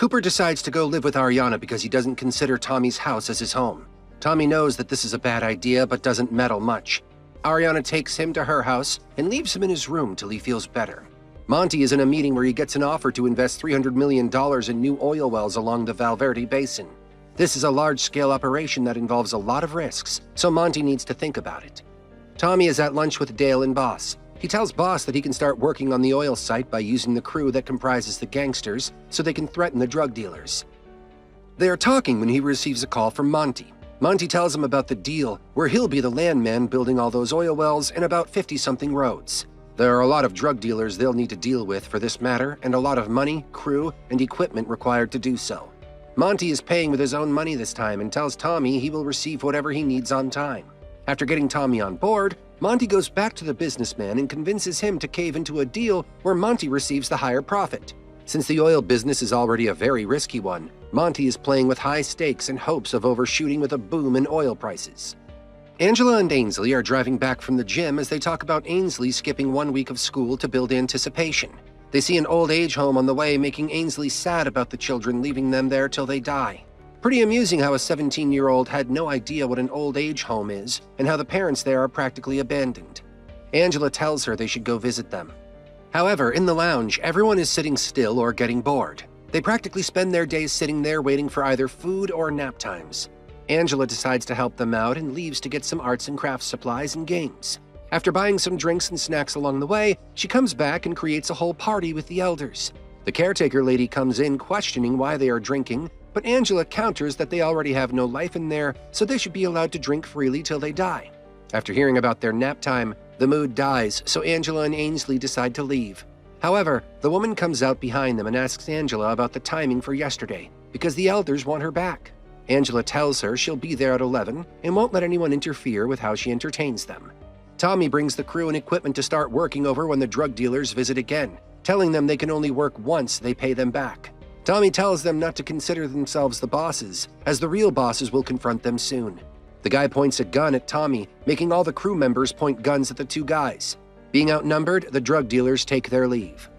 Cooper decides to go live with Ariana because he doesn't consider Tommy's house as his home. Tommy knows that this is a bad idea but doesn't meddle much. Ariana takes him to her house and leaves him in his room till he feels better. Monty is in a meeting where he gets an offer to invest $300 million in new oil wells along the Valverde Basin. This is a large-scale operation that involves a lot of risks, so Monty needs to think about it. Tommy is at lunch with Dale and Boss. He tells Boss that he can start working on the oil site by using the crew that comprises the gangsters so they can threaten the drug dealers. They are talking when he receives a call from Monty. Monty tells him about the deal where he'll be the landman building all those oil wells and about 50-something roads. There are a lot of drug dealers they'll need to deal with for this matter and a lot of money, crew, and equipment required to do so. Monty is paying with his own money this time and tells Tommy he will receive whatever he needs on time. After getting Tommy on board, Monty goes back to the businessman and convinces him to cave into a deal where Monty receives the higher profit. Since the oil business is already a very risky one, Monty is playing with high stakes in hopes of overshooting with a boom in oil prices. Angela and Ansley are driving back from the gym as they talk about Ansley skipping 1 week of school to build anticipation. They see an old age home on the way, making Ansley sad about the children leaving them there till they die. Pretty amusing how a 17-year-old had no idea what an old age home is and how the parents there are practically abandoned. Angela tells her they should go visit them. However, in the lounge, everyone is sitting still or getting bored. They practically spend their days sitting there waiting for either food or nap times. Angela decides to help them out and leaves to get some arts and crafts supplies and games. After buying some drinks and snacks along the way, she comes back and creates a whole party with the elders. The caretaker lady comes in questioning why they are drinking, but Angela counters that they already have no life in there, so they should be allowed to drink freely till they die. After hearing about their nap time, the mood dies, so Angela and Ansley decide to leave. However, the woman comes out behind them and asks Angela about the timing for yesterday, because the elders want her back. Angela tells her she'll be there at 11 and won't let anyone interfere with how she entertains them. Tommy brings the crew and equipment to start working over when the drug dealers visit again, telling them they can only work once they pay them back. Tommy tells them not to consider themselves the bosses, as the real bosses will confront them soon. The guy points a gun at Tommy, making all the crew members point guns at the two guys. Being outnumbered, the drug dealers take their leave.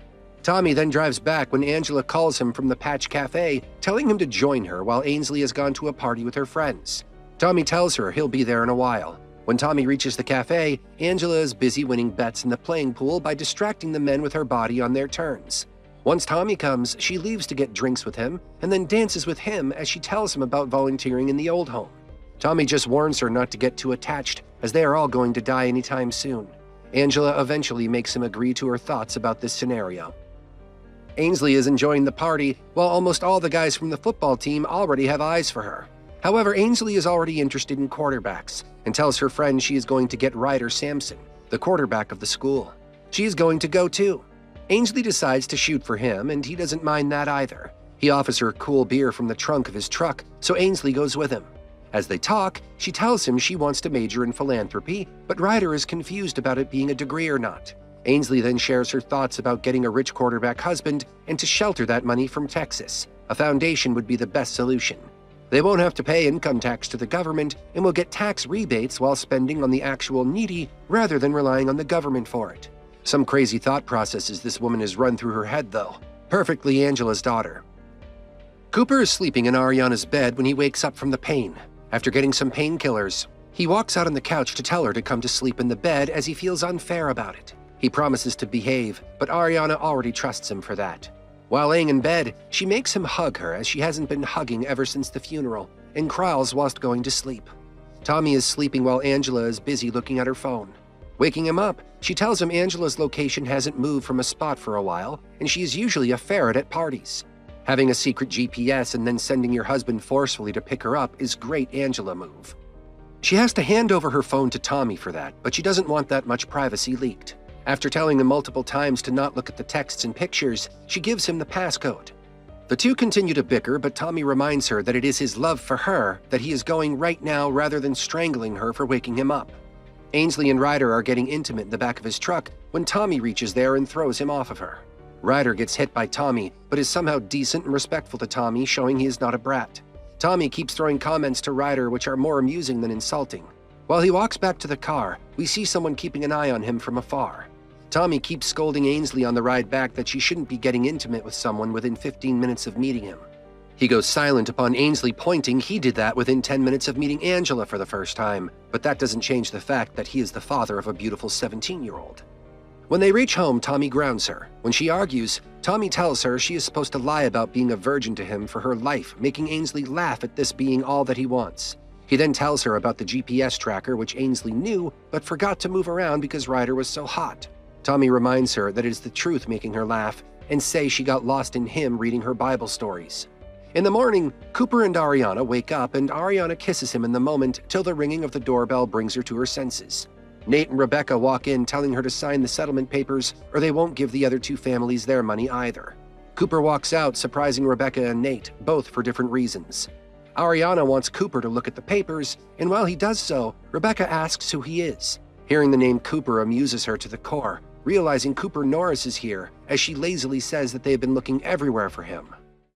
Tommy then drives back when Angela calls him from the Patch Cafe, telling him to join her while Ansley has gone to a party with her friends. Tommy tells her he'll be there in a while. When Tommy reaches the cafe, Angela is busy winning bets in the playing pool by distracting the men with her body on their turns. Once Tommy comes, she leaves to get drinks with him and then dances with him as she tells him about volunteering in the old home. Tommy just warns her not to get too attached, as they are all going to die anytime soon. Angela eventually makes him agree to her thoughts about this scenario. Ansley is enjoying the party, while almost all the guys from the football team already have eyes for her. However, Ansley is already interested in quarterbacks and tells her friend she is going to get Ryder Sampson, the quarterback of the school. She is going to go too. Ansley decides to shoot for him, and he doesn't mind that either. He offers her cool beer from the trunk of his truck, so Ansley goes with him. As they talk, she tells him she wants to major in philanthropy, but Ryder is confused about it being a degree or not. Ansley then shares her thoughts about getting a rich quarterback husband and to shelter that money from Texas. A foundation would be the best solution. They won't have to pay income tax to the government and will get tax rebates while spending on the actual needy rather than relying on the government for it. Some crazy thought processes this woman has run through her head, though. Perfectly Angela's daughter. Cooper is sleeping in Ariana's bed when he wakes up from the pain. After getting some painkillers, he walks out on the couch to tell her to come to sleep in the bed as he feels unfair about it. He promises to behave, but Ariana already trusts him for that. While laying in bed, she makes him hug her as she hasn't been hugging ever since the funeral, and crawls whilst going to sleep. Tommy is sleeping while Angela is busy looking at her phone. Waking him up, she tells him Angela's location hasn't moved from a spot for a while, and she is usually a ferret at parties. Having a secret GPS and then sending your husband forcefully to pick her up is great Angela move. She has to hand over her phone to Tommy for that, but she doesn't want that much privacy leaked. After telling him multiple times to not look at the texts and pictures, she gives him the passcode. The two continue to bicker, but Tommy reminds her that it is his love for her that he is going right now rather than strangling her for waking him up. Ansley and Ryder are getting intimate in the back of his truck when Tommy reaches there and throws him off of her. Ryder gets hit by Tommy, but is somehow decent and respectful to Tommy, showing he is not a brat. Tommy keeps throwing comments to Ryder which are more amusing than insulting. While he walks back to the car, we see someone keeping an eye on him from afar. Tommy keeps scolding Ansley on the ride back that she shouldn't be getting intimate with someone within 15 minutes of meeting him. He goes silent upon Ansley pointing he did that within 10 minutes of meeting Angela for the first time, but that doesn't change the fact that he is the father of a beautiful 17-year-old. When they reach home, Tommy grounds her. When she argues, Tommy tells her she is supposed to lie about being a virgin to him for her life, making Ansley laugh at this being all that he wants. He then tells her about the GPS tracker, which Ansley knew, but forgot to move around because Ryder was so hot. Tommy reminds her that it is the truth making her laugh, and say she got lost in him reading her Bible stories. In the morning, Cooper and Ariana wake up, and Ariana kisses him in the moment till the ringing of the doorbell brings her to her senses. Nate and Rebecca walk in telling her to sign the settlement papers or they won't give the other two families their money either. Cooper walks out, surprising Rebecca and Nate, both for different reasons. Ariana wants Cooper to look at the papers, and while he does so, Rebecca asks who he is. Hearing the name Cooper amuses her to the core, realizing Cooper Norris is here, as she lazily says that they have been looking everywhere for him.